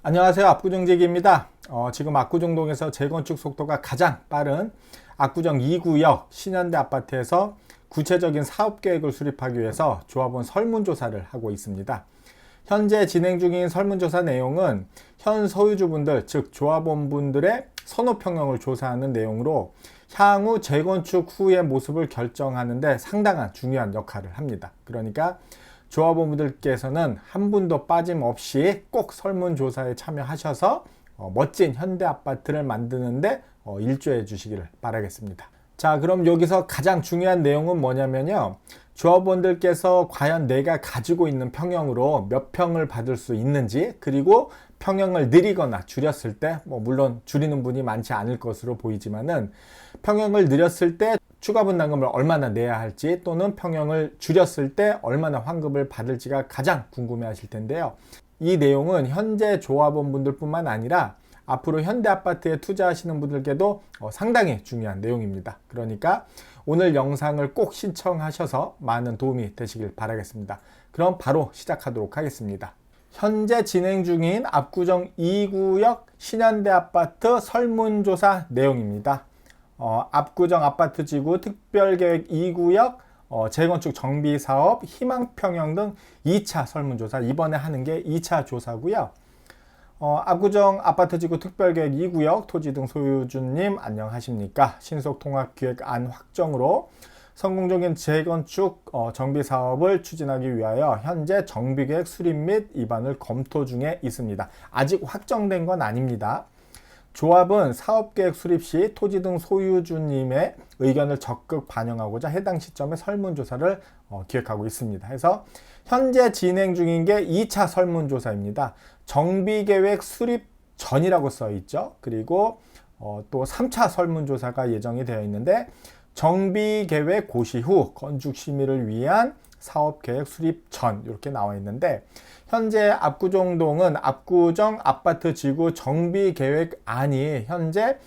안녕하세요. 압구정재기입니다. 지금 압구정동에서 재건축 속도가 가장 빠른 압구정 2구역 신현대 아파트에서 구체적인 사업계획을 수립하기 위해서 조합원 설문조사를 하고 있습니다. 현재 진행 중인 설문조사 내용은 현 소유주분들, 즉 조합원분들의 선호평형을 조사하는 내용으로 향후 재건축 후의 모습을 결정하는 데 상당한 중요한 역할을 합니다. 그러니까 조합원분들께서는 한 분도 빠짐없이 꼭 설문조사에 참여하셔서 멋진 현대 아파트를 만드는데 일조해 주시기를 바라겠습니다. 자, 그럼 여기서 가장 중요한 내용은 뭐냐면요. 조합원들께서 과연 내가 가지고 있는 평형으로 몇 평을 받을 수 있는지, 그리고 평형을 늘리거나 줄였을 때, 물론 줄이는 분이 많지 않을 것으로 보이지만은 평형을 늘렸을 때 추가 분담금을 얼마나 내야 할지, 또는 평형을 줄였을 때 얼마나 환급을 받을지가 가장 궁금해 하실 텐데요. 이 내용은 현재 조합원분들 뿐만 아니라 앞으로 현대아파트에 투자하시는 분들께도 상당히 중요한 내용입니다. 그러니까 오늘 영상을 꼭 신청하셔서 많은 도움이 되시길 바라겠습니다. 그럼 바로 시작하도록 하겠습니다. 현재 진행 중인 압구정 2구역 신현대아파트 설문조사 내용입니다. 압구정 아파트지구 특별계획 2구역 재건축 정비사업 희망평형 등 2차 설문조사, 이번에 하는 게 2차 조사고요. 압구정 아파트지구 특별계획 2구역 토지 등 소유주님 안녕하십니까? 신속통합기획안 확정으로 성공적인 재건축 정비사업을 추진하기 위하여 현재 정비계획 수립 및 입안을 검토 중에 있습니다. 아직 확정된 건 아닙니다. 조합은 사업계획 수립 시 토지 등 소유주님의 의견을 적극 반영하고자 해당 시점에 설문조사를 기획하고 있습니다. 그래서 현재 진행 중인 게 2차 설문조사입니다. 정비계획 수립 전이라고 써 있죠. 그리고 또 3차 설문조사가 예정이 되어 있는데, 정비계획 고시 후 건축심의를 위한 사업계획 수립 전, 이렇게 나와 있는데, 현재 압구정동은 압구정 아파트지구 정비계획안이 현재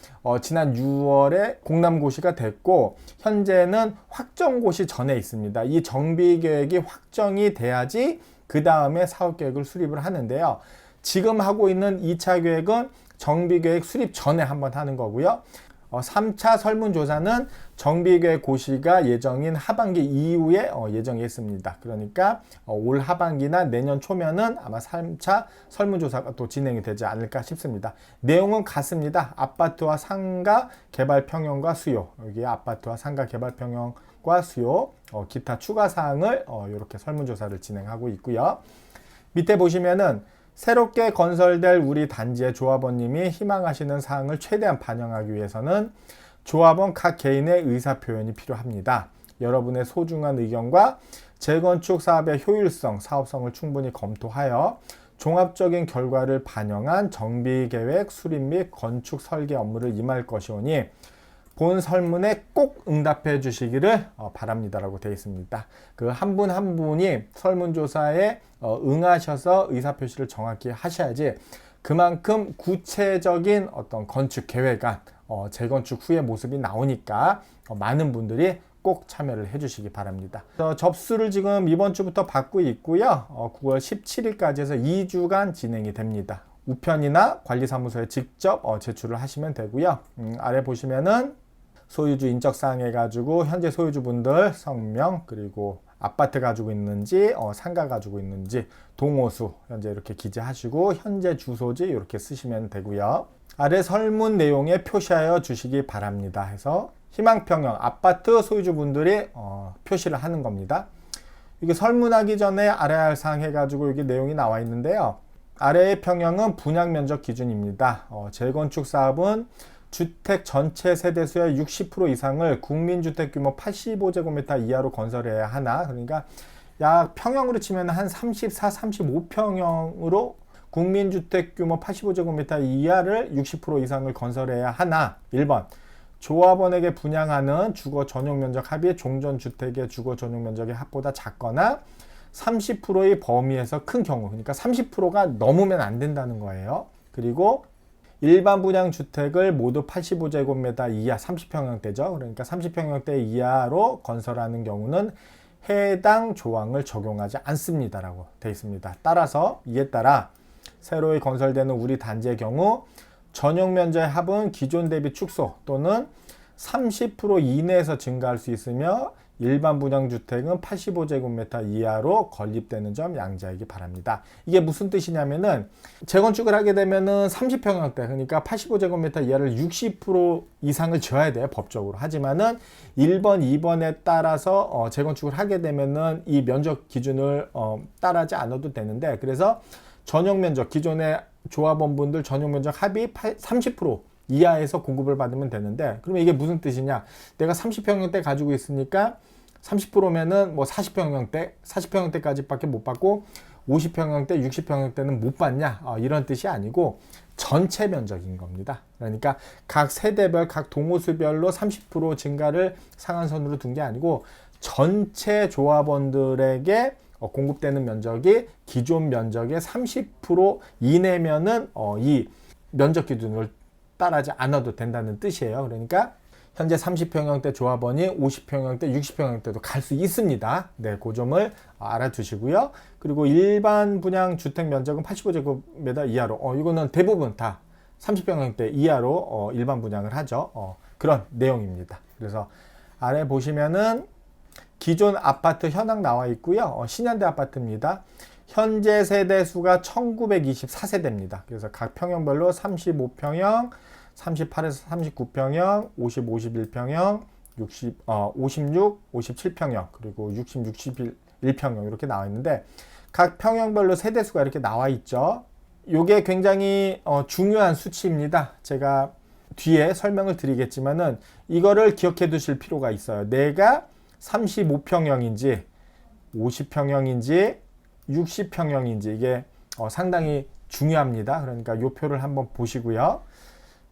지난 6월에 공람고시가 됐고, 현재는 확정고시 전에 있습니다. 이 정비계획이 확정이 돼야지 그 다음에 사업계획을 수립을 하는데요. 지금 하고 있는 2차 계획은 정비계획 수립 전에 한번 하는 거고요. 3차 설문조사는 정비계획 고시가 예정인 하반기 이후에 예정이 있습니다. 그러니까 올 하반기나 내년 초면은 아마 3차 설문조사가 또 진행이 되지 않을까 싶습니다. 내용은 같습니다. 아파트와 상가 개발 평형과 수요, 여기 아파트와 상가 개발 평형과 수요, 기타 추가 사항을 이렇게 설문조사를 진행하고 있고요. 밑에 보시면은 새롭게 건설될 우리 단지의 조합원님이 희망하시는 사항을 최대한 반영하기 위해서는 조합원 각 개인의 의사표현이 필요합니다. 여러분의 소중한 의견과 재건축 사업의 효율성, 사업성을 충분히 검토하여 종합적인 결과를 반영한 정비계획 수립 및 건축 설계 업무를 임할 것이오니 본 설문에 꼭 응답해 주시기를 바랍니다라고 되어 있습니다. 그 한 분 한 분이 설문조사에 응하셔서 의사표시를 정확히 하셔야지 그만큼 구체적인 어떤 건축 계획안, 재건축 후의 모습이 나오니까 많은 분들이 꼭 참여를 해 주시기 바랍니다. 접수를 지금 이번 주부터 받고 있고요. 9월 17일까지 해서 2주간 진행이 됩니다. 우편이나 관리사무소에 직접 제출을 하시면 되고요. 아래 보시면은 소유주 인적사항 해가지고 현재 소유주분들 성명, 그리고 아파트 가지고 있는지 상가 가지고 있는지 동호수 현재 이렇게 기재하시고 현재 주소지 이렇게 쓰시면 되고요. 아래 설문 내용에 표시하여 주시기 바랍니다. 해서 희망평형 아파트 소유주분들이 표시를 하는 겁니다. 이게 설문하기 전에 알아야 할 사항 해가지고 이게 내용이 나와 있는데요. 아래의 평형은 분양면적 기준입니다. 재건축 사업은 주택 전체 세대수의 60% 이상을 국민주택 규모 85제곱미터 이하로 건설해야 하나, 그러니까 약 평형으로 치면 한 34, 35평형으로 국민주택 규모 85제곱미터 이하를 60% 이상을 건설해야 하나. 1번 조합원에게 분양하는 주거 전용 면적 합이 종전주택의 주거 전용 면적의 합보다 작거나 30%의 범위에서 큰 경우, 그러니까 30%가 넘으면 안 된다는 거예요. 그리고 일반 분양 주택을 모두 85제곱미터 이하 30평형대죠. 그러니까 30평형대 이하로 건설하는 경우는 해당 조항을 적용하지 않습니다라고 되어 있습니다. 따라서 이에 따라 새로이 건설되는 우리 단지의 경우 전용 면적의 합은 기존 대비 축소 또는 30% 이내에서 증가할 수 있으며 일반 분양주택은 85제곱미터 이하로 건립되는 점 양지하기 바랍니다. 이게 무슨 뜻이냐면은 재건축을 하게 되면은 30평형대 그러니까 85제곱미터 이하를 60% 이상을 지어야 돼요, 법적으로. 하지만은 1번, 2번에 따라서 재건축을 하게 되면은 이 면적 기준을 따라하지 않아도 되는데, 그래서 전용 면적, 기존의 조합원분들 전용 면적 합이 30% 이하에서 공급을 받으면 되는데, 그러면 이게 무슨 뜻이냐? 내가 30평형대 가지고 있으니까 30%면은 뭐 40평형대까지밖에 못 받고 50평형대, 60평형대는 못 받냐? 이런 뜻이 아니고 전체 면적인 겁니다. 그러니까 각 세대별, 각 동호수별로 30% 증가를 상한선으로 둔 게 아니고 전체 조합원들에게 공급되는 면적이 기존 면적의 30% 이내면은 이 면적 기준을 따라하지 않아도 된다는 뜻이에요. 그러니까 현재 30평형대 조합원이 50평형대, 60평형대도 갈 수 있습니다. 네, 그 점을 알아두시고요. 그리고 일반 분양 주택 면적은 85제곱미터 이하로, 이거는 대부분 다 30평형대 이하로 일반 분양을 하죠. 그런 내용입니다. 그래서 아래 보시면은 기존 아파트 현황 나와 있고요. 신현대 아파트입니다. 현재 세대 수가 1924세대입니다. 그래서 각 평형별로 35평형, 38에서 39평형, 50, 51평형, 56, 57평형, 그리고 60, 61평형 이렇게 나와 있는데 각 평형별로 세대수가 이렇게 나와 있죠. 이게 굉장히 중요한 수치입니다. 제가 뒤에 설명을 드리겠지만은 이거를 기억해 두실 필요가 있어요. 내가 35평형인지 50평형인지 60평형인지 이게 상당히 중요합니다. 그러니까 이 표를 한번 보시고요.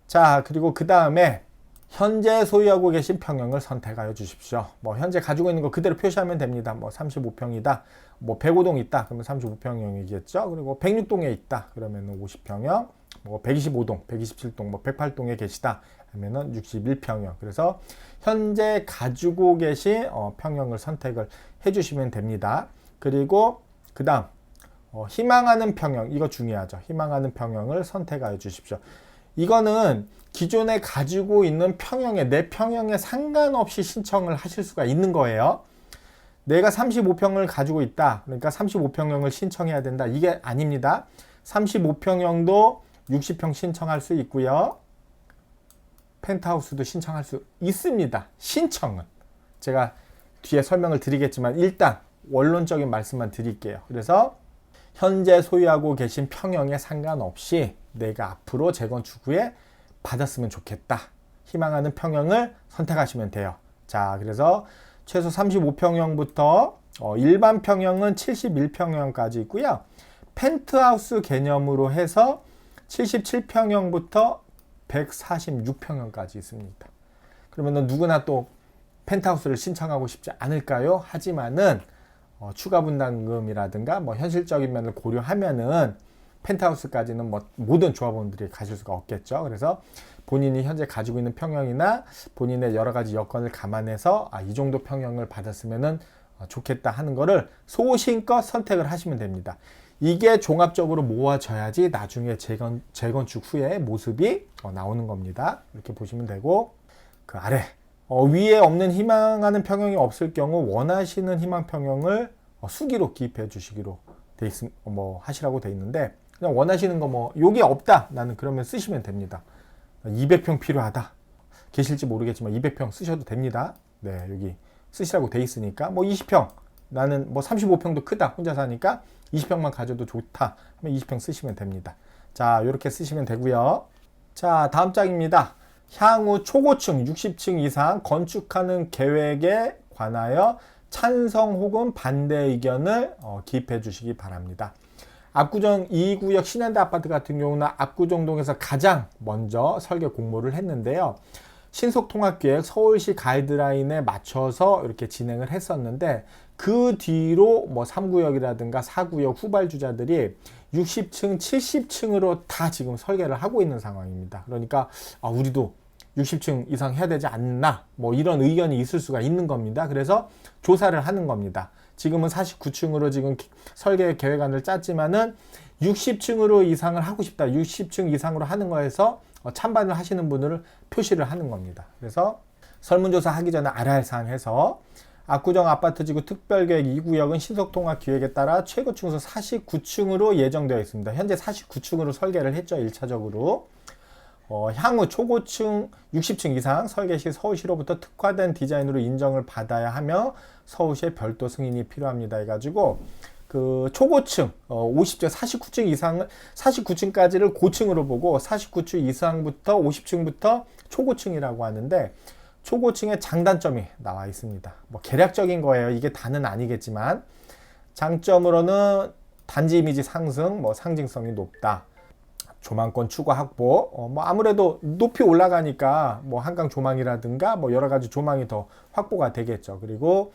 자, 그리고 그 다음에 현재 소유하고 계신 평형을 선택하여 주십시오. 뭐 현재 가지고 있는 거 그대로 표시하면 됩니다. 뭐 35평이다. 뭐 105동 있다. 그러면 35평형이겠죠. 그리고 106동에 있다. 그러면 50평형. 뭐 125동, 127동, 뭐 108동에 계시다. 하면은 61평형. 그래서 현재 가지고 계신 평형을 선택을 해 주시면 됩니다. 그리고 그 다음 희망하는 평형, 이거 중요하죠. 희망하는 평형을 선택하여 주십시오. 이거는 기존에 가지고 있는 평형에, 내 평형에 상관없이 신청을 하실 수가 있는 거예요. 내가 35평을 가지고 있다. 그러니까 35평형을 신청해야 된다. 이게 아닙니다. 35평형도 60평 신청할 수 있고요. 펜트하우스도 신청할 수 있습니다. 신청은. 제가 뒤에 설명을 드리겠지만 일단 원론적인 말씀만 드릴게요. 그래서 현재 소유하고 계신 평형에 상관없이 내가 앞으로 재건축 후에 받았으면 좋겠다. 희망하는 평형을 선택하시면 돼요. 자, 그래서 최소 35평형부터 일반 평형은 71평형까지 있고요. 펜트하우스 개념으로 해서 77평형부터 146평형까지 있습니다. 그러면 누구나 또 펜트하우스를 신청하고 싶지 않을까요? 하지만은 추가 분담금이라든가 뭐 현실적인 면을 고려하면은 펜트하우스까지는 뭐 모든 조합원들이 가실 수가 없겠죠. 그래서 본인이 현재 가지고 있는 평형이나 본인의 여러 가지 여건을 감안해서 이 정도 평형을 받았으면은 좋겠다 하는 거를 소신껏 선택을 하시면 됩니다. 이게 종합적으로 모아져야지 나중에 재건축 후에 모습이 나오는 겁니다. 이렇게 보시면 되고, 그 아래 위에 없는 희망하는 평형이 없을 경우 원하시는 희망 평형을 수기로 기입해 주시기로 돼 하시라고 돼 있는데, 그냥 원하시는 거 뭐 요게 없다 나는 그러면 쓰시면 됩니다. 200평 필요하다 계실지 모르겠지만 200평 쓰셔도 됩니다. 네, 여기 쓰시라고 돼 있으니까 뭐 20평 나는 뭐 35평도 크다 혼자 사니까 20평만 가져도 좋다 하면 20평 쓰시면 됩니다. 자, 이렇게 쓰시면 되고요. 자, 다음 장입니다. 향후 초고층 60층 이상 건축하는 계획에 관하여 찬성 혹은 반대 의견을 기입해 주시기 바랍니다. 압구정 2구역 신현대 아파트 같은 경우는 압구정동에서 가장 먼저 설계 공모를 했는데요. 신속통합계획 서울시 가이드라인에 맞춰서 이렇게 진행을 했었는데, 그 뒤로 뭐 3구역이라든가 4구역 후발주자들이 60층, 70층으로 다 지금 설계를 하고 있는 상황입니다. 그러니까 우리도 60층 이상 해야 되지 않나, 뭐 이런 의견이 있을 수가 있는 겁니다. 그래서 조사를 하는 겁니다. 지금은 49층으로 지금 설계 계획안을 짰지만은 60층으로 이상을 하고 싶다. 60층 이상으로 하는 거에서 찬반을 하시는 분들을 표시를 하는 겁니다. 그래서 설문조사 하기 전에 알아야 할 사항 해서 압구정 아파트지구 특별계획 2구역은 신속통합기획에 따라 최고 층수 49층으로 예정되어 있습니다. 현재 49층으로 설계를 했죠. 1차적으로. 향후 초고층 60층 이상 설계 시 서울시로부터 특화된 디자인으로 인정을 받아야 하며 서울시의 별도 승인이 필요합니다. 해가지고 그 초고층 50층 49층 이상을 49층까지를 고층으로 보고 49층 이상부터 50층부터 초고층이라고 하는데 초고층의 장단점이 나와 있습니다. 뭐 계략적인 거예요. 이게 다는 아니겠지만 장점으로는 단지 이미지 상승, 뭐 상징성이 높다. 조망권 추가 확보, 뭐 아무래도 높이 올라가니까 뭐 한강 조망이라든가 뭐 여러 가지 조망이 더 확보가 되겠죠. 그리고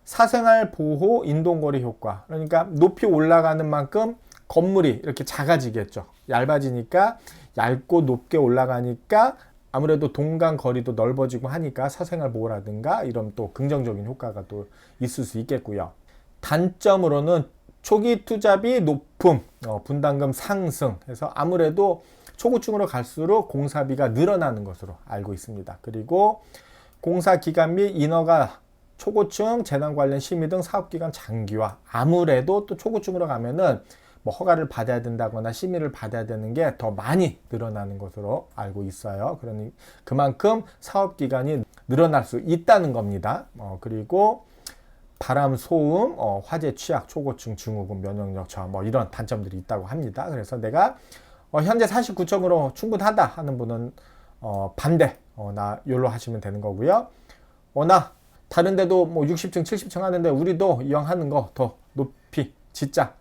사생활 보호 인동거리 효과. 그러니까 높이 올라가는 만큼 건물이 이렇게 작아지겠죠. 얇아지니까 얇고 높게 올라가니까 아무래도 동간 거리도 넓어지고 하니까 사생활 보호라든가 이런 또 긍정적인 효과가 또 있을 수 있겠고요. 단점으로는 초기 투자비 높음, 분담금 상승 해서 아무래도 초고층으로 갈수록 공사비가 늘어나는 것으로 알고 있습니다. 그리고 공사 기간 및 인허가 초고층 재난 관련 심의 등 사업기간 장기화. 아무래도 또 초고층으로 가면은 뭐 허가를 받아야 된다거나 심의를 받아야 되는 게 더 많이 늘어나는 것으로 알고 있어요. 그러니 그만큼 사업 기간이 늘어날 수 있다는 겁니다. 그리고 바람, 소음, 화재 취약, 초고층, 증후군, 면역력 저하 뭐 이런 단점들이 있다고 합니다. 그래서 내가 현재 49층으로 충분하다 하는 분은 반대, 나 요로 하시면 되는 거고요. 나 다른 데도 뭐 60층, 70층 하는데 우리도 이왕 하는 거 더 높이 짓자.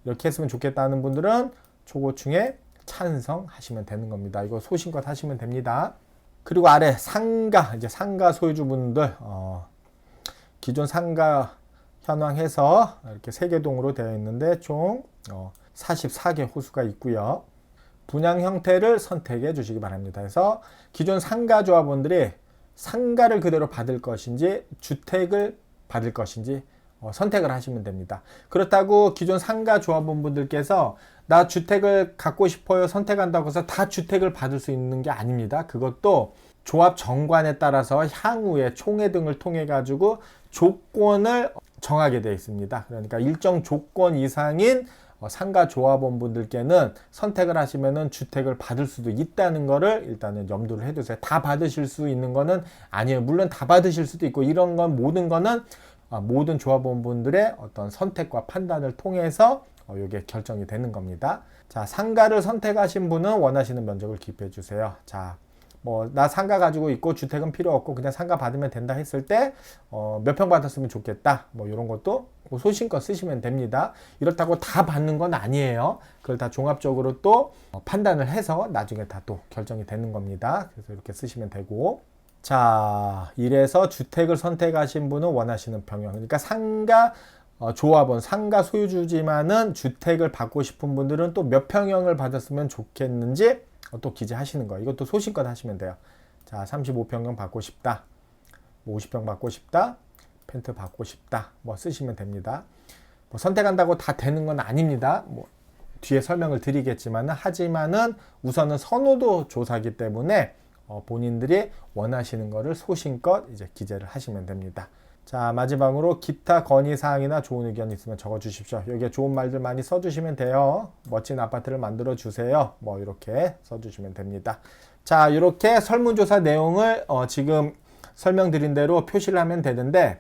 이렇게 했으면 좋겠다는 분들은 초고층에 찬성하시면 되는 겁니다. 이거 소신껏 하시면 됩니다. 그리고 아래 상가, 이제 상가 소유주분들, 기존 상가 현황해서 이렇게 3개 동으로 되어 있는데 총 44개 호수가 있고요. 분양 형태를 선택해 주시기 바랍니다. 그래서 기존 상가 조합원들이 상가를 그대로 받을 것인지 주택을 받을 것인지 선택을 하시면 됩니다. 그렇다고 기존 상가 조합원분들께서 나 주택을 갖고 싶어요 선택한다고 해서 다 주택을 받을 수 있는 게 아닙니다. 그것도 조합 정관에 따라서 향후에 총회 등을 통해 가지고 조건을 정하게 되어 있습니다. 그러니까 일정 조건 이상인 상가 조합원분들께는 선택을 하시면은 주택을 받을 수도 있다는 거를 일단은 염두를 해두세요. 다 받으실 수 있는 거는 아니에요. 물론 다 받으실 수도 있고 이런 건 모든 거는 모든 조합원분들의 어떤 선택과 판단을 통해서 이게 결정이 되는 겁니다. 자, 상가를 선택하신 분은 원하시는 면적을 기입해 주세요. 자, 뭐 나 상가 가지고 있고 주택은 필요 없고 그냥 상가 받으면 된다 했을 때 몇 평 받았으면 좋겠다. 뭐 이런 것도 소신껏 쓰시면 됩니다. 이렇다고 다 받는 건 아니에요. 그걸 다 종합적으로 또 판단을 해서 나중에 다 또 결정이 되는 겁니다. 그래서 이렇게 쓰시면 되고. 자, 이래서 주택을 선택하신 분은 원하시는 평형. 그러니까 상가 조합원, 상가 소유주지만은 주택을 받고 싶은 분들은 또 몇 평형을 받았으면 좋겠는지 또 기재하시는 거예요. 이것도 소신껏 하시면 돼요. 자, 35평형 받고 싶다. 뭐 50평 받고 싶다. 펜트 받고 싶다. 뭐 쓰시면 됩니다. 뭐 선택한다고 다 되는 건 아닙니다. 뭐 뒤에 설명을 드리겠지만은 하지만은 우선은 선호도 조사기 때문에 본인들이 원하시는 거를 소신껏 이제 기재를 하시면 됩니다. 자, 마지막으로 기타 건의사항이나 좋은 의견 있으면 적어주십시오. 여기에 좋은 말들 많이 써주시면 돼요. 멋진 아파트를 만들어 주세요. 뭐 이렇게 써주시면 됩니다. 자, 이렇게 설문조사 내용을 지금 설명드린 대로 표시를 하면 되는데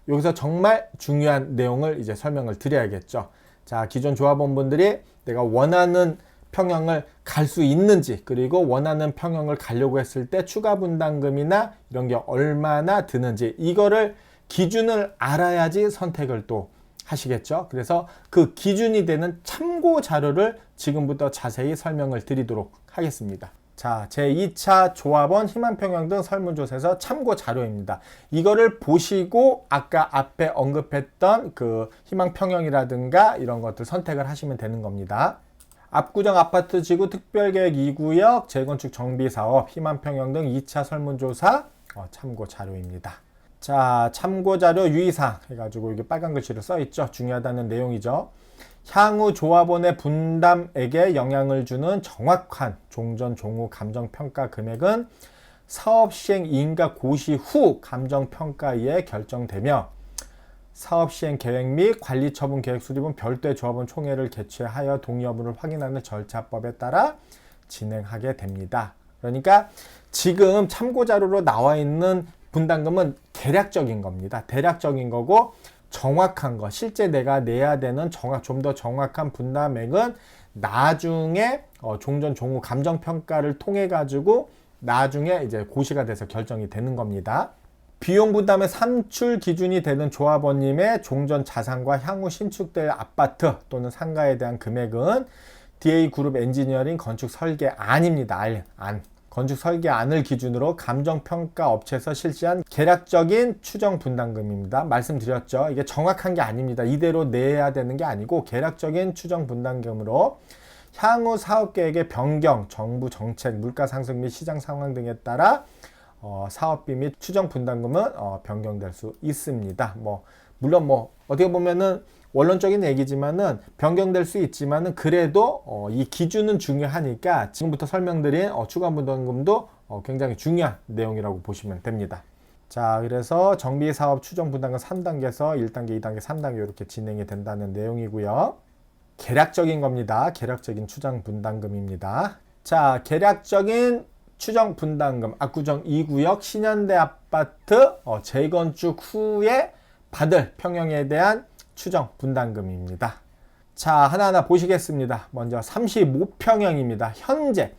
여기서 정말 중요한 내용을 이제 설명을 드려야겠죠. 자, 기존 조합원분들이 내가 원하는 평형을 갈 수 있는지 그리고 원하는 평형을 가려고 했을 때 추가 분담금이나 이런 게 얼마나 드는지 이거를 기준을 알아야지 선택을 또 하시겠죠. 그래서 그 기준이 되는 참고 자료를 지금부터 자세히 설명을 드리도록 하겠습니다. 자, 제2차 조합원 희망평형 등 설문조사에서 참고 자료입니다. 이거를 보시고 아까 앞에 언급했던 그 희망평형이라든가 이런 것들 선택을 하시면 되는 겁니다. 압구정 아파트 지구 특별계획 2구역 재건축 정비사업 희망평형 등 2차 설문조사 참고 자료입니다. 자, 참고 자료 유의사항 해가지고 이게 빨간 글씨로 써 있죠. 중요하다는 내용이죠. 향후 조합원의 분담액에 영향을 주는 정확한 종전 종후 감정평가 금액은 사업 시행 이행과 고시 후 감정평가에 결정되며 사업 시행 계획 및 관리 처분 계획 수립은 별도의 조합원 총회를 개최하여 동의 여부를 확인하는 절차법에 따라 진행하게 됩니다. 그러니까 지금 참고 자료로 나와 있는 분담금은 대략적인 겁니다. 대략적인 거고 정확한 거, 실제 내가 내야 되는 좀 더 정확한 분담액은 나중에 종전 종후 감정평가를 통해 가지고 나중에 이제 고시가 돼서 결정이 되는 겁니다. 비용 부담의 산출 기준이 되는 조합원님의 종전 자산과 향후 신축될 아파트 또는 상가에 대한 금액은 DA그룹 엔지니어링 건축 설계안입니다. 건축 설계안을 기준으로 감정평가 업체에서 실시한 계략적인 추정 분담금입니다. 말씀드렸죠. 이게 정확한 게 아닙니다. 이대로 내야 되는 게 아니고 계략적인 추정 분담금으로 향후 사업계획의 변경, 정부 정책, 물가 상승 및 시장 상황 등에 따라 사업비 및 추정 분담금은 변경될 수 있습니다. 물론 어떻게 보면은 원론적인 얘기지만은 변경될 수 있지만은 그래도 이 기준은 중요하니까 지금부터 설명드린 추가 분담금도 굉장히 중요한 내용이라고 보시면 됩니다. 자, 그래서 정비사업 추정 분담금 3단계에서 1단계, 2단계, 3단계 이렇게 진행이 된다는 내용이고요. 계략적인 겁니다. 계략적인 추정 분담금입니다. 자, 계략적인 추정 분담금 압구정 2구역 신현대 아파트 재건축 후에 받을 평형에 대한 추정 분담금입니다. 자, 하나하나 보시겠습니다. 먼저 35평형입니다. 현재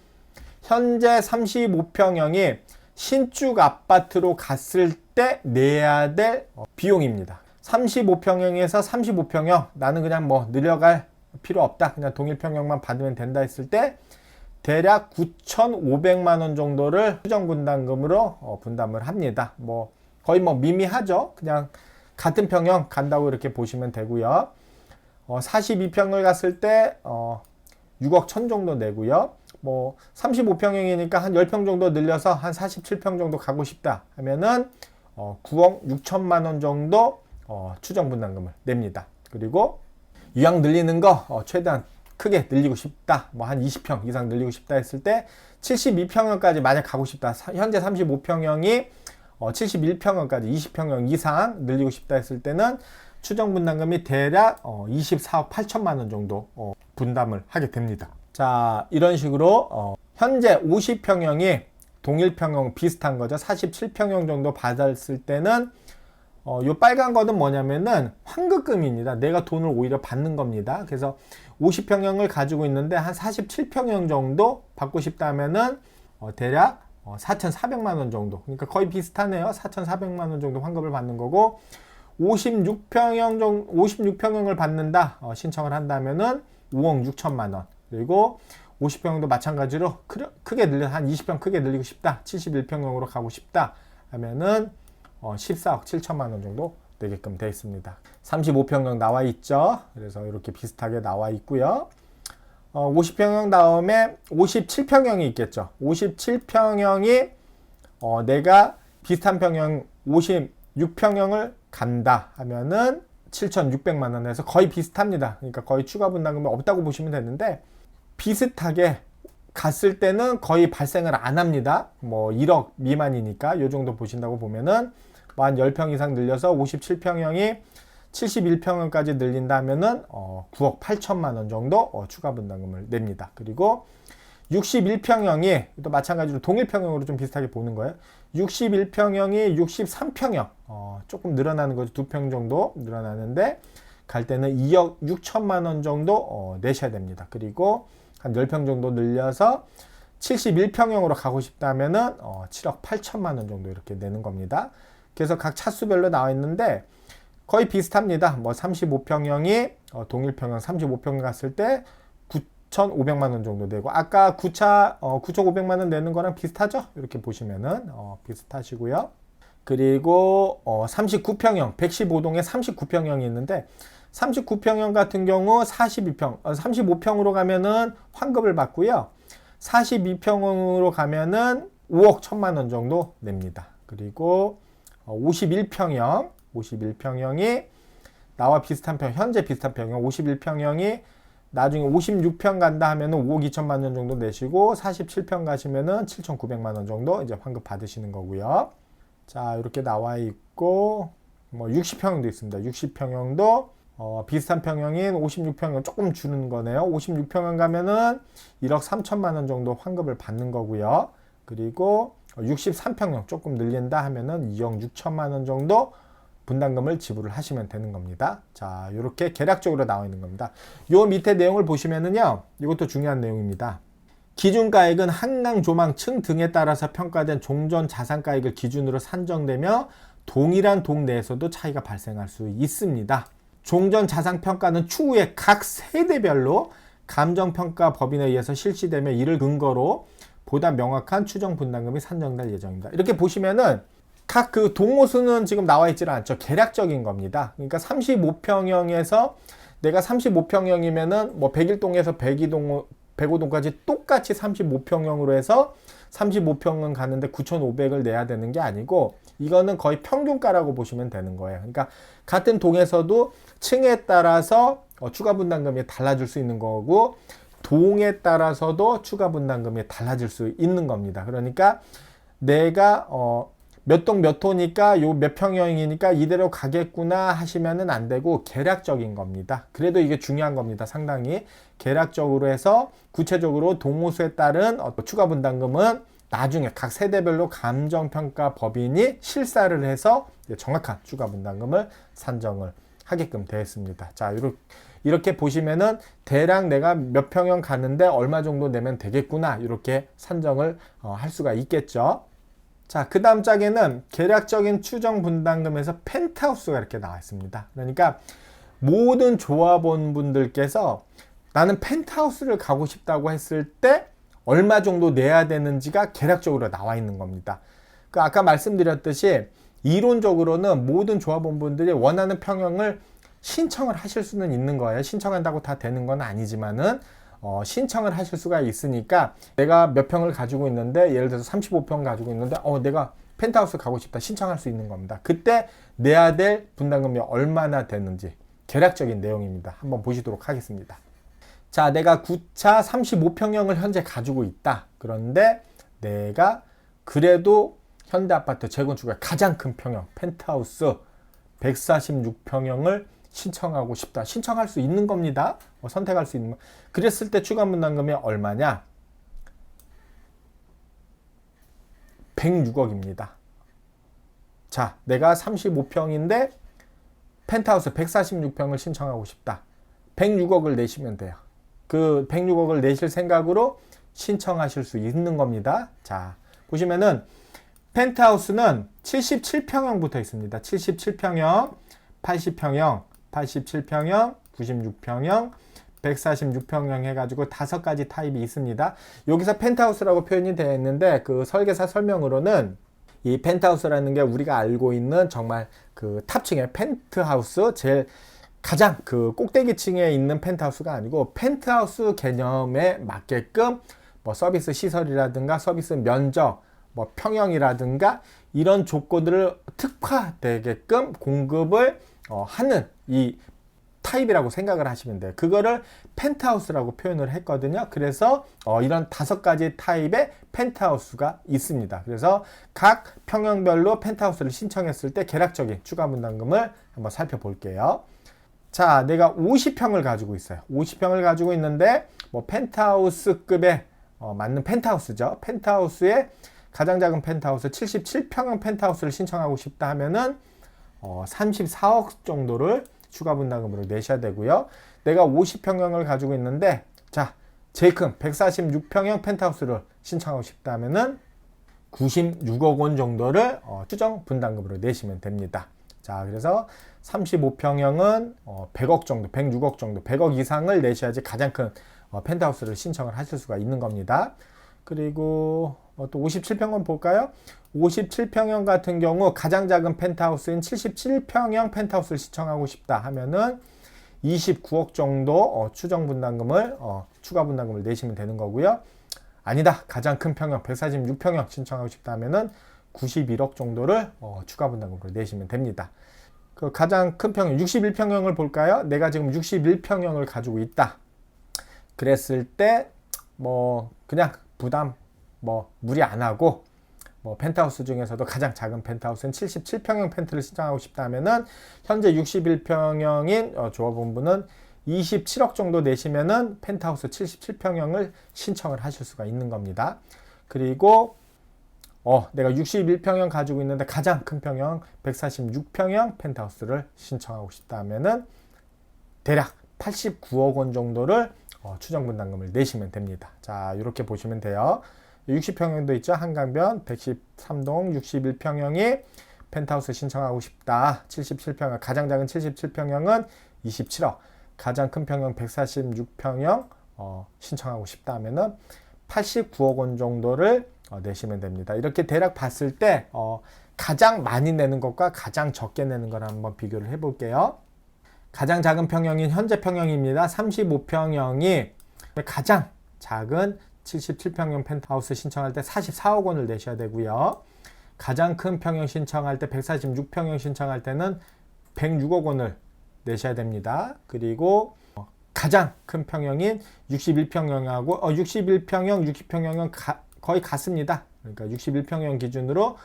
35평형이 신축 아파트로 갔을 때 내야 될 비용입니다. 35평형에서 35평형 나는 그냥 늘려갈 필요 없다. 그냥 동일평형만 받으면 된다 했을 때 대략 9,500만 원 정도를 추정 분담금으로 분담을 합니다. 거의 미미하죠. 그냥 같은 평형 간다고 이렇게 보시면 되고요. 42평을 갔을 때 6억 1천 정도 내고요. 35평형이니까 한 10평 정도 늘려서 한 47평 정도 가고 싶다 하면은 9억 6천만 원 정도 추정 분담금을 냅니다. 그리고 이왕 늘리는 거 최대한 크게 늘리고 싶다. 한 20평 이상 늘리고 싶다 했을 때 72평형까지 만약 가고 싶다. 현재 35평형이 71평형까지 20평형 이상 늘리고 싶다 했을 때는 추정 분담금이 대략 24억 8천만 원 정도 분담을 하게 됩니다. 자, 이런 식으로 현재 50평형이 동일평형 비슷한 거죠. 47평형 정도 받았을 때는 요 빨간 거는 뭐냐면은 환급금입니다. 내가 돈을 오히려 받는 겁니다. 그래서 50평형을 가지고 있는데 한 47평형 정도 받고 싶다면은 대략 4,400만 원 정도. 그러니까 거의 비슷하네요. 4,400만 원 정도 환급을 받는 거고 56평형을 받는다. 신청을 한다면은 5억 6천만 원. 그리고 50평형도 마찬가지로 크게 늘려 한 20평 크게 늘리고 싶다. 71평형으로 가고 싶다 하면은 14억 7천만 원 정도 되게끔 되어 있습니다. 35평형 나와 있죠. 그래서 이렇게 비슷하게 나와 있고요. 50평형 다음에 57평형이 있겠죠. 57평형이 내가 비슷한 평형 56평형을 간다 하면은 7,600만 원에서 거의 비슷합니다. 그러니까 거의 추가 분담금이 없다고 보시면 되는데 비슷하게 갔을 때는 거의 발생을 안 합니다. 1억 미만이니까 이 정도 보신다고 보면은 한 10평 이상 늘려서 57평형이 71평형까지 늘린다면은 9억 8천만 원 정도 추가 분담금을 냅니다. 그리고 61평형이 또 마찬가지로 동일평형으로 좀 비슷하게 보는 거예요. 61평형이 63평형 조금 늘어나는 거죠. 2평 정도 늘어나는데 갈 때는 2억 6천만 원 정도 내셔야 됩니다. 그리고 한 10평 정도 늘려서 71평형으로 가고 싶다면은 7억 8천만 원 정도 이렇게 내는 겁니다. 그래서 각 차수별로 나와 있는데 거의 비슷합니다. 35평형이 동일평형 35평형 갔을 때 9,500만 원 정도 되고 아까 9,500만 원 내는 거랑 비슷하죠? 이렇게 보시면은 비슷하시고요. 그리고 39평형 115동에 39평형이 있는데 39평형 같은 경우 35평으로 가면은 환급을 받고요. 42평으로 가면은 5억 1천만 원 정도 냅니다. 그리고 51평형이 나와 비슷한 평, 현재 비슷한 평형 51평형이 나중에 56평 간다 하면은 5억 2천만 원 정도 내시고 47평 가시면은 7,900만 원 정도 이제 환급 받으시는 거고요. 자, 이렇게 나와 있고 뭐 60평형도 있습니다. 60평형도 비슷한 평형인 56평형 조금 주는 거네요. 56평형 가면은 1억 3천만 원 정도 환급을 받는 거고요. 그리고 63평형 조금 늘린다 하면은 2억 6천만 원 정도 분담금을 지불을 하시면 되는 겁니다. 자, 이렇게 계략적으로 나와 있는 겁니다. 요 밑에 내용을 보시면은요, 이것도 중요한 내용입니다. 기준가액은 한강 조망층 등에 따라서 평가된 종전 자산가액을 기준으로 산정되며 동일한 동 내에서도 차이가 발생할 수 있습니다. 종전 자산평가는 추후에 각 세대별로 감정평가법인에 의해서 실시되며 이를 근거로 보다 명확한 추정 분담금이 산정될 예정입니다. 이렇게 보시면은 각 그 동호수는 지금 나와 있지 않죠. 계략적인 겁니다. 그러니까 35평형에서 내가 35평형이면은 뭐 101동에서 105동까지 똑같이 35평형으로 해서 35평은 가는데 9,500을 내야 되는 게 아니고 이거는 거의 평균가라고 보시면 되는 거예요. 그러니까 같은 동에서도 층에 따라서 추가 분담금이 달라질 수 있는 거고 동에 따라서도 추가 분담금이 달라질 수 있는 겁니다. 그러니까 내가 몇 동 몇 호니까 요 몇 평형이니까 이대로 가겠구나 하시면은 안 되고 계략적인 겁니다. 그래도 이게 중요한 겁니다. 상당히 계략적으로 해서 구체적으로 동호수에 따른 추가 분담금은 나중에 각 세대별로 감정평가 법인이 실사를 해서 정확한 추가 분담금을 산정을 하게끔 되어 있습니다. 자, 이렇게 보시면은 대략 내가 몇 평형 가는데 얼마 정도 내면 되겠구나 이렇게 산정을 할 수가 있겠죠. 자, 그 다음 짝에는 계략적인 추정 분담금에서 펜트하우스가 이렇게 나와 있습니다. 그러니까 모든 조합원분들께서 나는 펜트하우스를 가고 싶다고 했을 때 얼마 정도 내야 되는지가 계략적으로 나와 있는 겁니다. 그 아까 말씀드렸듯이 이론적으로는 모든 조합원분들이 원하는 평형을 신청을 하실 수는 있는 거예요. 신청한다고 다 되는 건 아니지만은 신청을 하실 수가 있으니까 내가 몇 평을 가지고 있는데 예를 들어서 35평 가지고 있는데 내가 펜트하우스 가고 싶다 신청할 수 있는 겁니다. 그때 내야 될 분담금이 얼마나 되는지 계략적인 내용입니다. 한번 보시도록 하겠습니다. 자, 내가 9차 35평형을 현재 가지고 있다. 그런데 내가 그래도 현대아파트 재건축의 가장 큰 평형 펜트하우스 146평형을 신청하고 싶다. 신청할 수 있는 겁니다. 선택할 수 있는 거. 그랬을 때 추가 분담금이 얼마냐? 106억입니다. 자, 내가 35평인데 펜트하우스 146평을 신청하고 싶다. 106억을 내시면 돼요. 그 106억을 내실 생각으로 신청하실 수 있는 겁니다. 자, 보시면은 펜트하우스는 77평형부터 있습니다. 77평형, 80평형, 87평형, 96평형, 146평형 해가지고 5가지 타입이 있습니다. 여기서 펜트하우스라고 표현이 되어 있는데 그 설계사 설명으로는 이 펜트하우스라는 게 우리가 알고 있는 정말 그 탑층의 펜트하우스 제일 가장 그 꼭대기층에 있는 펜트하우스가 아니고 펜트하우스 개념에 맞게끔 뭐 서비스 시설이라든가 서비스 면적, 뭐 평형이라든가 이런 조건들을 특화되게끔 공급을 하는 이 타입이라고 생각을 하시면 돼요. 그거를 펜트하우스라고 표현을 했거든요. 그래서 이런 5가지 타입의 펜트하우스가 있습니다. 그래서 각 평형별로 펜트하우스를 신청했을 때 계략적인 추가 분담금을 한번 살펴볼게요. 자, 내가 50평을 가지고 있어요. 50평을 가지고 있는데 뭐 펜트하우스급에 맞는 펜트하우스죠. 펜트하우스에 가장 작은 펜트하우스 77평형 펜트하우스를 신청하고 싶다 하면은 34억 정도를 추가 분담금으로 내셔야 되고요. 내가 50평형을 가지고 있는데 자, 제일 큰 146평형 펜트하우스를 신청하고 싶다 하면은 96억 원 정도를 추정 분담금으로 내시면 됩니다. 자, 그래서 35평형은 100억 정도, 106억 정도, 100억 이상을 내셔야지 가장 큰 펜트하우스를 신청을 하실 수가 있는 겁니다. 그리고 또 57평형 볼까요? 57평형 같은 경우 가장 작은 펜트하우스인 77평형 펜트하우스를 신청하고 싶다 하면은 29억 정도 추정 분담금을 추가 분담금을 내시면 되는 거고요. 아니다. 가장 큰 평형 146평형 신청하고 싶다 하면은 91억 정도를 추가 분담금으로 내시면 됩니다. 그 가장 큰 평형 61평형을 볼까요? 내가 지금 61평형을 가지고 있다. 그랬을 때 뭐 그냥 부담 뭐 무리 안 하고 뭐 펜트하우스 중에서도 가장 작은 펜트하우스는 77평형 펜트를 신청하고 싶다면은 현재 61평형인 조합원분은 27억 정도 내시면은 펜트하우스 77평형을 신청을 하실 수가 있는 겁니다. 그리고 내가 61평형 가지고 있는데 가장 큰 평형 146평형 펜트하우스를 신청하고 싶다면은 대략 89억 원 정도를 추정 분담금을 내시면 됩니다. 자, 이렇게 보시면 돼요. 60평형도 있죠. 한강변 113동 61평형이 펜트하우스 신청하고 싶다. 77평형 가장 작은 77평형은 27억, 가장 큰 평형 146평형 신청하고 싶다 하면은 89억 원 정도를 내시면 됩니다. 이렇게 대략 봤을 때 가장 많이 내는 것과 가장 적게 내는 걸 한번 비교를 해 볼게요. 가장 작은 평형인 현재 평형입니다. 35평형이 가장 작은 77평형 펜트하우스 신청할 때 44억 원을 내셔야 되고요. 가장 큰 평형 신청할 때 146평형 신청할 때는 106억 원을 내셔야 됩니다. 그리고 가장 큰 평형인 61평형하고 61평형, 60평형은 거의 같습니다. 그러니까 61평형 기준으로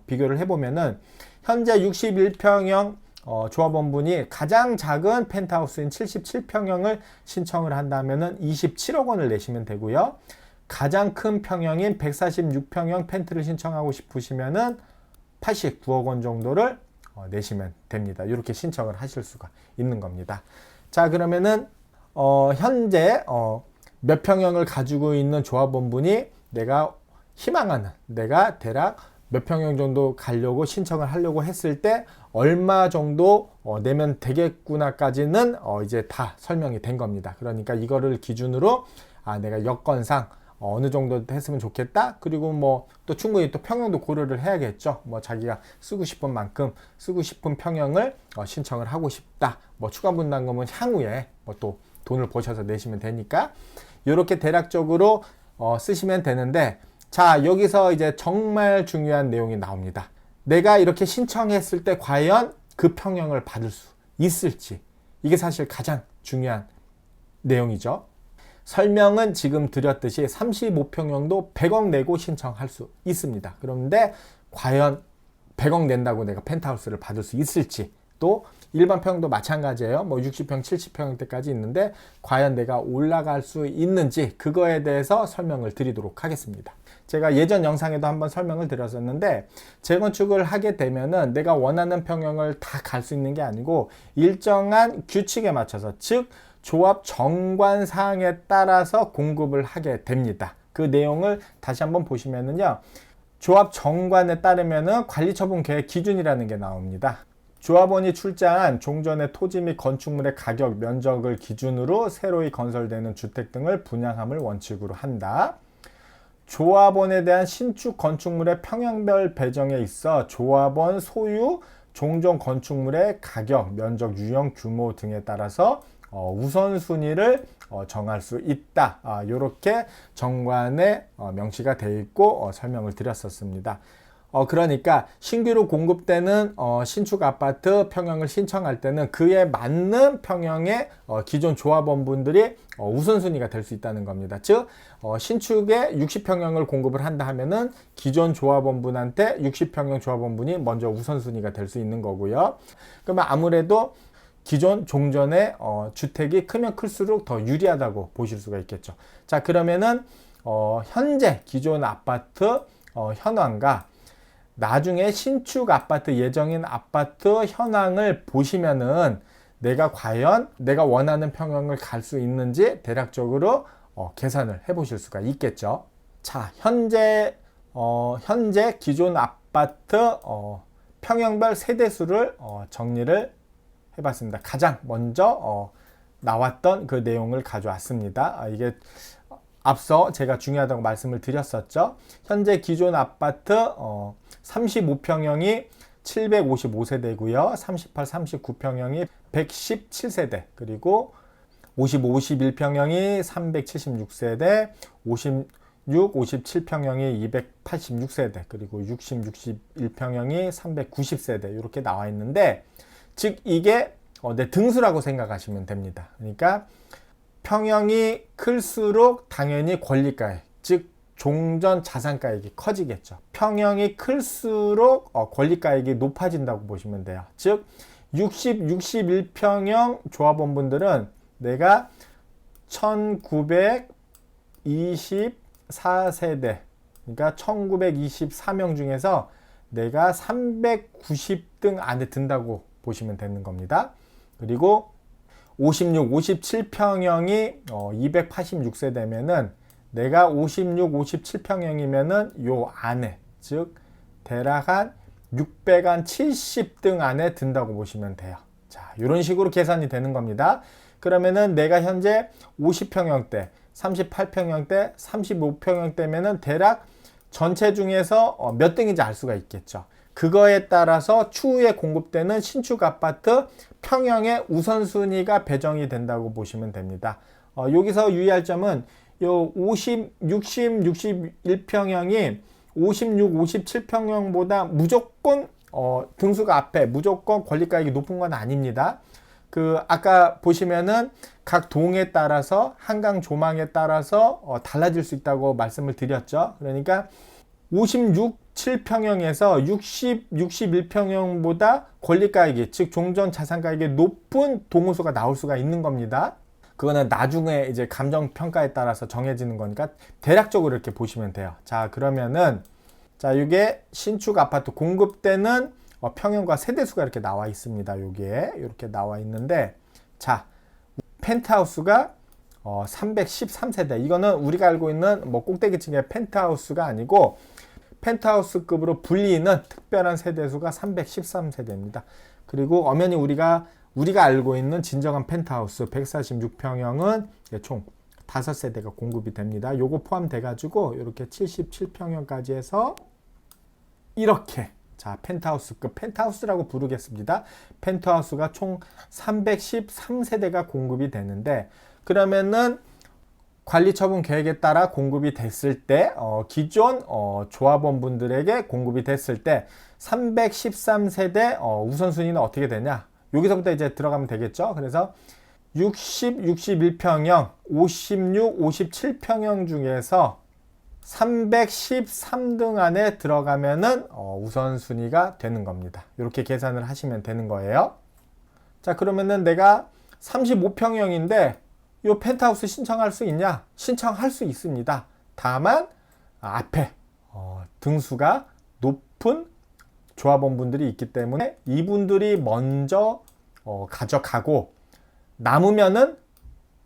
비교를 해보면은 현재 61평형 조합원분이 가장 작은 펜트하우스인 77평형을 신청을 한다면은 27억 원을 내시면 되고요. 가장 큰 평형인 146평형 펜트를 신청하고 싶으시면은 89억 원 정도를 내시면 됩니다. 이렇게 신청을 하실 수가 있는 겁니다. 자, 그러면은 현재 몇 평형을 가지고 있는 조합원분이 내가 희망하는, 내가 대략 몇 평형 정도 가려고 신청을 하려고 했을 때 얼마 정도 내면 되겠구나까지는 이제 다 설명이 된 겁니다. 그러니까 이거를 기준으로 내가 여건상 어느 정도 했으면 좋겠다. 그리고 뭐 또 충분히 또 평형도 고려를 해야겠죠. 뭐 자기가 쓰고 싶은 만큼 쓰고 싶은 평형을 신청을 하고 싶다. 뭐 추가 분담금은 향후에 뭐 또 돈을 버셔서 내시면 되니까 이렇게 대략적으로 쓰시면 되는데, 자, 여기서 이제 정말 중요한 내용이 나옵니다. 내가 이렇게 신청했을 때 과연 그 평형을 받을 수 있을지, 이게 사실 가장 중요한 내용이죠. 설명은 지금 드렸듯이 35평형도 100억 내고 신청할 수 있습니다. 그런데 과연 100억 낸다고 내가 펜트하우스를 받을 수 있을지, 또 일반 평형도 마찬가지예요. 뭐 60평, 70평형 때까지 있는데 과연 내가 올라갈 수 있는지, 그거에 대해서 설명을 드리도록 하겠습니다. 제가 예전 영상에도 한번 설명을 드렸었는데, 재건축을 하게 되면은 내가 원하는 평형을 다 갈 수 있는 게 아니고 일정한 규칙에 맞춰서, 즉 조합 정관 사항에 따라서 공급을 하게 됩니다. 그 내용을 다시 한번 보시면은요, 조합 정관에 따르면은 관리처분 계획 기준이라는 게 나옵니다. 조합원이 출자한 종전의 토지 및 건축물의 가격, 면적을 기준으로 새로이 건설되는 주택 등을 분양함을 원칙으로 한다. 조합원에 대한 신축 건축물의 평형별 배정에 있어 조합원 소유 종전 건축물의 가격, 면적, 유형, 규모 등에 따라서 우선순위를 정할 수 있다. 이렇게 정관에 명시가 되어 있고 설명을 드렸었습니다. 그러니까 신규로 공급되는 신축 아파트 평형을 신청할 때는 그에 맞는 평형의 기존 조합원분들이 우선순위가 될 수 있다는 겁니다. 즉 신축에 60평형을 공급을 한다 하면은 기존 조합원분한테 60평형 조합원분이 먼저 우선순위가 될 수 있는 거고요. 그러면 아무래도 기존 종전의 주택이 크면 클수록 더 유리하다고 보실 수가 있겠죠. 자, 그러면은 현재 기존 아파트 현황과 나중에 신축 아파트 예정인 아파트 현황을 보시면은 내가 과연 내가 원하는 평형을 갈 수 있는지 대략적으로 계산을 해 보실 수가 있겠죠. 자, 현재 기존 아파트 평형별 세대수를 정리를 해봤습니다. 가장 먼저 나왔던 그 내용을 가져왔습니다. 이게 앞서 제가 중요하다고 말씀을 드렸었죠. 현재 기존 아파트 35평형이 755세대고요. 38, 39평형이 117세대, 그리고 55, 51평형이 376세대, 56, 57평형이 286세대, 그리고 60, 61평형이 390세대 이렇게 나와 있는데, 즉 이게 내 등수라고 생각하시면 됩니다. 그러니까 평형이 클수록 당연히 권리가액, 즉 종전 자산가액이 커지겠죠. 평형이 클수록 권리가액이 높아진다고 보시면 돼요. 즉 60, 61평형 조합원분들은 내가 1924세대, 그러니까 1924명 중에서 내가 390등 안에 든다고 보시면 되는 겁니다. 그리고 56, 57평형이 286세대면은 내가 56, 57평형이면은 요 안에, 즉 대략 한 670등 안에 든다고 보시면 돼요. 자, 이런 식으로 계산이 되는 겁니다. 그러면은 내가 현재 50평형대, 38평형대, 35평형대면은 대략 전체 중에서 몇 등인지 알 수가 있겠죠. 그거에 따라서 추후에 공급되는 신축 아파트 평형의 우선순위가 배정이 된다고 보시면 됩니다. 여기서 유의할 점은 요 50, 60, 61평형이 56, 57평형보다 무조건 등수가 앞에 무조건 권리가액이 높은 건 아닙니다. 아까 보시면은 각 동에 따라서 한강 조망에 따라서 달라질 수 있다고 말씀을 드렸죠. 그러니까 56, 7평형에서 60, 61평형보다 권리가액이, 즉 종전 자산가액이 높은 동호수가 나올 수가 있는 겁니다. 그거는 나중에 이제 감정평가에 따라서 정해지는 거니까 대략적으로 이렇게 보시면 돼요. 자, 그러면은 이게 신축 아파트 공급되는 평형과 세대수가 이렇게 나와 있습니다. 여기에 이렇게 나와 있는데, 자, 펜트하우스가 313세대. 이거는 우리가 알고 있는 꼭대기층의 펜트하우스가 아니고 펜트하우스급으로 불리는 특별한 세대수가 313세대입니다. 그리고 엄연히 우리가 알고 있는 진정한 펜트하우스 146평형은 총 5세대가 공급이 됩니다. 요거 포함돼 가지고 이렇게 77평형까지 해서 이렇게, 자, 펜트하우스급, 펜트하우스라고 부르겠습니다. 펜트하우스가 총 313세대가 공급이 되는데, 그러면은 관리처분 계획에 따라 공급이 됐을 때, 기존 조합원분들에게 공급이 됐을 때 313세대 우선순위는 어떻게 되냐? 여기서부터 이제 들어가면 되겠죠. 그래서 60, 61평형, 56, 57평형 중에서 313등 안에 들어가면은 우선순위가 되는 겁니다. 이렇게 계산을 하시면 되는 거예요. 자, 그러면은 내가 35평형인데 이 펜트하우스 신청할 수 있냐? 신청할 수 있습니다. 다만 앞에 등수가 높은 조합원분들이 있기 때문에 이분들이 먼저 가져가고 남으면은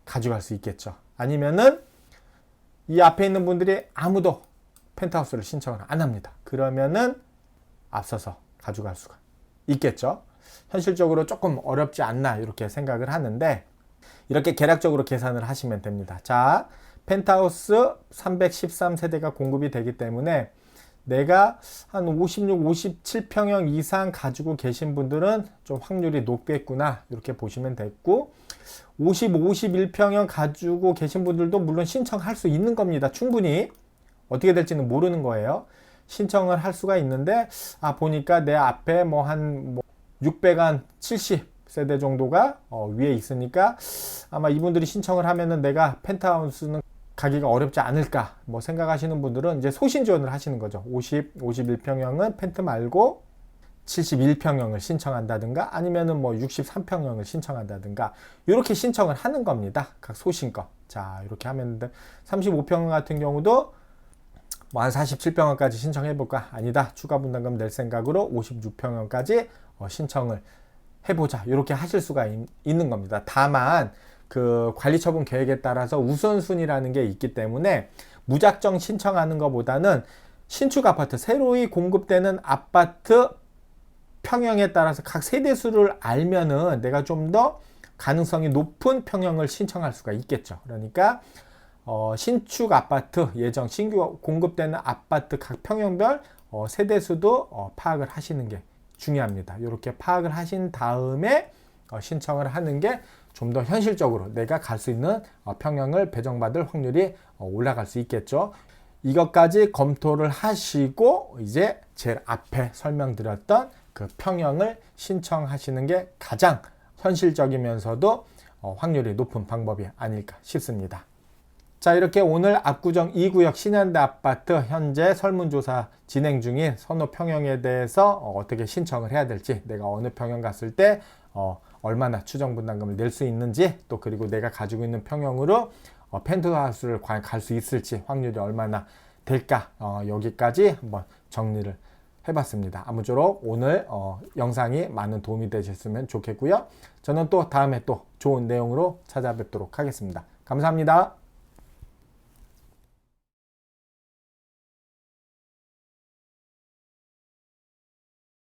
가져갈 수 있겠죠. 아니면은 이 앞에 있는 분들이 아무도 펜트하우스를 신청을 안 합니다. 그러면은 앞서서 가져갈 수가 있겠죠. 현실적으로 조금 어렵지 않나 이렇게 생각을 하는데, 이렇게 계략적으로 계산을 하시면 됩니다. 자, 펜트하우스 313세대가 공급이 되기 때문에 내가 한 56, 57평형 이상 가지고 계신 분들은 좀 확률이 높겠구나 이렇게 보시면 됐고, 50, 51평형 가지고 계신 분들도 물론 신청할 수 있는 겁니다. 충분히. 어떻게 될지는 모르는 거예요. 신청을 할 수가 있는데, 보니까 내 앞에 한 670세대 정도가 위에 있으니까 아마 이분들이 신청을 하면은 내가 펜트하우스는 가기가 어렵지 않을까 생각하시는 분들은 이제 소신 지원을 하시는 거죠. 50, 51평형은 펜트 말고 71평형을 신청한다든가 아니면은 63평형을 신청한다든가 이렇게 신청을 하는 겁니다. 각 소신껏. 자, 이렇게 하면 돼. 35평형 같은 경우도 한 47평형까지 신청해볼까? 아니다. 추가 분담금 낼 생각으로 56평형까지 신청을 해보자. 이렇게 하실 수가 있는 겁니다. 다만 그 관리처분 계획에 따라서 우선순위라는 게 있기 때문에 무작정 신청하는 것보다는 신축 아파트, 새로이 공급되는 아파트 평형에 따라서 각 세대수를 알면은 내가 좀 더 가능성이 높은 평형을 신청할 수가 있겠죠. 그러니까 신축 아파트 예정 신규 공급되는 아파트 각 평형별 세대수도 파악을 하시는 게 중요합니다. 이렇게 파악을 하신 다음에 신청을 하는 게 좀 더 현실적으로 내가 갈 수 있는 평형을 배정받을 확률이 올라갈 수 있겠죠. 이것까지 검토를 하시고 이제 제일 앞에 설명드렸던 그 평형을 신청하시는 게 가장 현실적이면서도 확률이 높은 방법이 아닐까 싶습니다. 자, 이렇게 오늘 압구정 2구역 신현대 아파트 현재 설문조사 진행 중인 선호 평형에 대해서 어떻게 신청을 해야 될지, 내가 어느 평형 갔을 때 얼마나 추정 분담금을 낼 수 있는지, 또 그리고 내가 가지고 있는 평형으로 펜트하우스를 과연 갈 수 있을지 확률이 얼마나 될까, 여기까지 한번 정리를 해봤습니다. 아무쪼록 오늘 영상이 많은 도움이 되셨으면 좋겠고요. 저는 또 다음에 또 좋은 내용으로 찾아뵙도록 하겠습니다. 감사합니다.